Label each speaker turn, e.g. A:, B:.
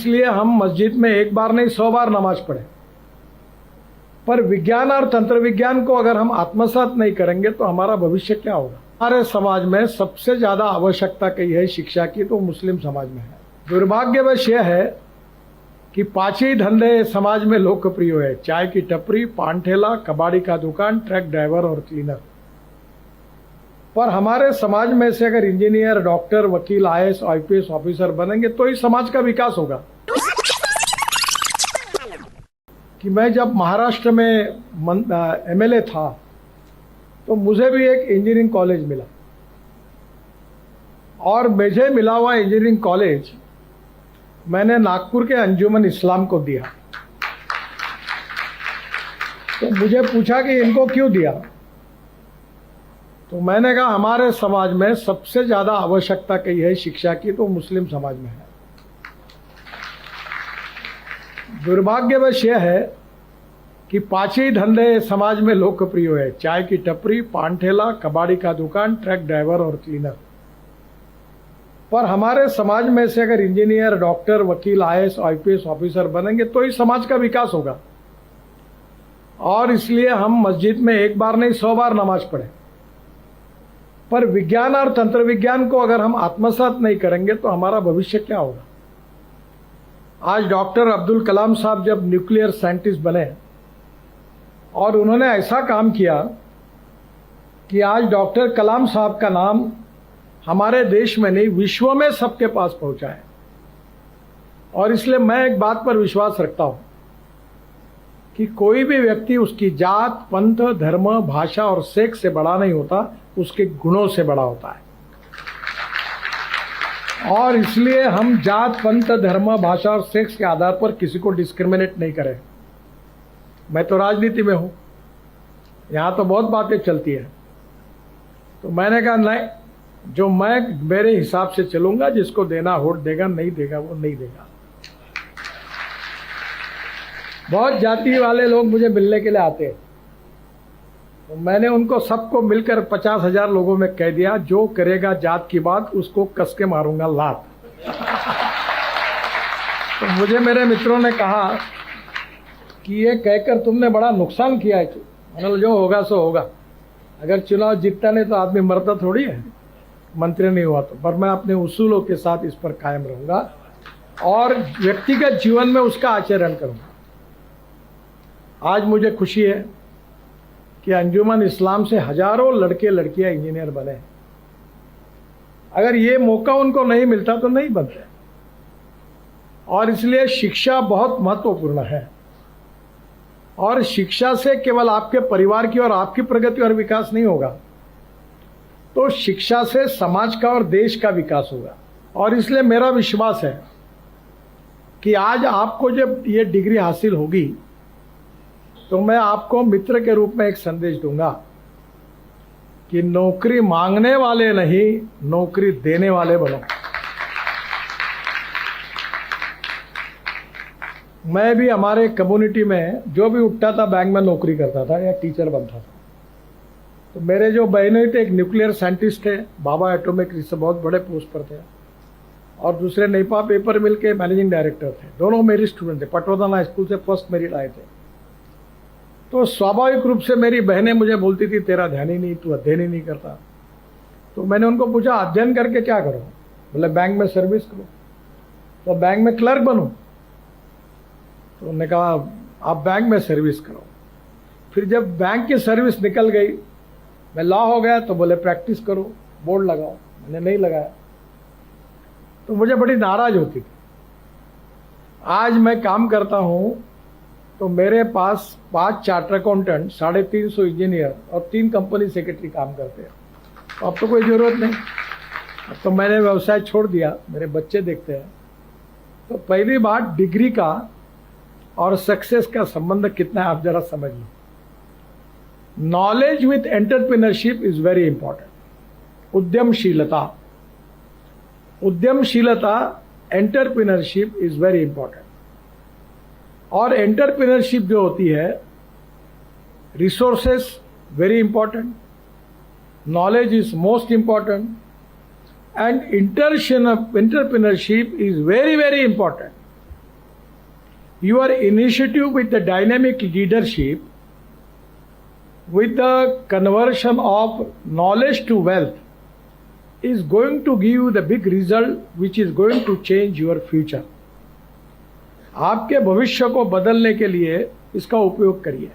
A: इसलिए हम मस्जिद में एक बार नहीं 100 बार नमाज पढ़े, पर विज्ञान और तंत्र विज्ञान को अगर हम आत्मसात नहीं करेंगे तो हमारा भविष्य क्या होगा। हमारे समाज में सबसे ज्यादा आवश्यकता कही है शिक्षा की, तो मुस्लिम समाज में है। दुर्भाग्यवश यह है कि 5 ही धंधे समाज में लोकप्रिय है: चाय की टपरी, पान ठेला, कबाड़ी का दुकान, ट्रक ड्राइवर और क्लीनर। पर हमारे समाज में से अगर इंजीनियर, डॉक्टर, वकील, IAS, IPS ऑफिसर बनेंगे तो ही समाज का विकास होगा। कि मैं जब महाराष्ट्र में MLA था तो मुझे भी एक इंजीनियरिंग कॉलेज मिला, और मुझे मिला हुआ इंजीनियरिंग कॉलेज मैंने नागपुर के अंजुमन इस्लाम को दिया। तो मुझे पूछा कि इनको क्यों दिया, तो मैंने कहा हमारे समाज में सबसे ज्यादा आवश्यकता कही है शिक्षा की, तो मुस्लिम समाज में है। दुर्भाग्यवश यह है कि 5 ही धंधे समाज में लोकप्रिय है: चाय की टपरी, पान ठेला, कबाड़ी का दुकान, ट्रक ड्राइवर और क्लीनर। पर हमारे समाज में से अगर इंजीनियर, डॉक्टर, वकील, IAS, IPS ऑफिसर बनेंगे तो ही समाज का विकास होगा। और इसलिए हम मस्जिद में एक बार नहीं 100 बार नमाज पढ़े, पर विज्ञान और तंत्र विज्ञान को अगर हम आत्मसात नहीं करेंगे तो हमारा भविष्य क्या होगा। आज डॉक्टर अब्दुल कलाम साहब जब न्यूक्लियर साइंटिस्ट बने और उन्होंने ऐसा काम किया कि आज डॉक्टर कलाम साहब का नाम हमारे देश में नहीं विश्व में सबके पास पहुंचा है। और इसलिए मैं एक बात पर विश्वास रखता हूं कि कोई भी व्यक्ति उसकी जात, पंथ, धर्म, भाषा और सेक्स से बड़ा नहीं होता, उसके गुणों से बड़ा होता है। और इसलिए हम जात, पंथ, धर्म, भाषा और सेक्स के आधार पर किसी को डिस्क्रिमिनेट नहीं करें। मैं तो राजनीति में हूं, यहां तो बहुत बातें चलती है, तो मैंने कहा नहीं, जो मैं मेरे हिसाब से चलूंगा, जिसको देना वोट देगा, नहीं देगा वो नहीं देगा। बहुत जाति वाले लोग मुझे मिलने के लिए आते हैं, तो मैंने उनको सबको मिलकर 50,000 लोगों में कह दिया, जो करेगा जात की बात उसको कस के मारूंगा लात। तो मुझे मेरे मित्रों ने कहा कि ये कहकर तुमने बड़ा नुकसान किया है। मैंने जो होगा सो होगा, अगर चुनाव जीतता नहीं तो आदमी मरता थोड़ी है, मंत्री नहीं हुआ तो। पर मैं अपने उसूलों के साथ इस पर कायम रहूंगा और व्यक्तिगत जीवन में उसका आचरण करूंगा। आज मुझे खुशी है कि अंजुमन इस्लाम से हजारों लड़के लड़कियां इंजीनियर बने। अगर ये मौका उनको नहीं मिलता तो नहीं बनते। और इसलिए शिक्षा बहुत महत्वपूर्ण है, और शिक्षा से केवल आपके परिवार की और आपकी प्रगति और विकास नहीं होगा, तो शिक्षा से समाज का और देश का विकास होगा। और इसलिए मेरा विश्वास है कि आज आपको जब ये डिग्री हासिल होगी तो मैं आपको मित्र के रूप में एक संदेश दूंगा कि नौकरी मांगने वाले नहीं, नौकरी देने वाले बनो। मैं भी हमारे कम्युनिटी में जो भी उठता था बैंक में नौकरी करता था या टीचर बनता था। तो मेरे जो बहनें थे, एक न्यूक्लियर साइंटिस्ट थे, बाबा एटॉमिक रिसर्च, बहुत बड़े पोस्ट पर थे, और दूसरे नेपा पेपर मिल के मैनेजिंग डायरेक्टर थे। दोनों मेरी स्टूडेंट थे, पटवर्धन हाई स्कूल से फर्स्ट मेरिट आए थे। तो स्वाभाविक रूप से मेरी बहनें मुझे बोलती थी, तेरा ध्यान ही नहीं, तू अध्ययन ही नहीं करता। तो मैंने उनको पूछा, अध्ययन करके क्या करो? बोले बैंक में सर्विस करो। तो बैंक में क्लर्क बनो। तो उन्होंने कहा आप बैंक में सर्विस करो। फिर जब बैंक की सर्विस निकल गई, मैं लॉ हो गया, तो बोले प्रैक्टिस करो, बोर्ड लगाओ। मैंने नहीं लगाया, तो मुझे बड़ी नाराज होती थी। आज मैं काम करता हूं तो मेरे पास 5 चार्टर अकाउंटेंट, 350 इंजीनियर और 3 कंपनी सेक्रेटरी काम करते हैं। तो अब तो कोई जरूरत नहीं, अब तो मैंने व्यवसाय छोड़ दिया, मेरे बच्चे देखते हैं। तो पहली बात, डिग्री का और सक्सेस का संबंध कितना है आप जरा समझ लो। Knowledge with entrepreneurship is very important. उद्यमशीलता, एंटरप्रेन्योरशिप इज वेरी इंपॉर्टेंट। और एंटरप्रेन्योरशिप जो होती है, resources very important, knowledge is most important, and entrepreneurship is very very important. your initiative with the dynamic leadership, with the conversion of knowledge to wealth, is going to give you the big result which is going to change your future. आपके भविष्य को बदलने के लिए इसका उपयोग करिए।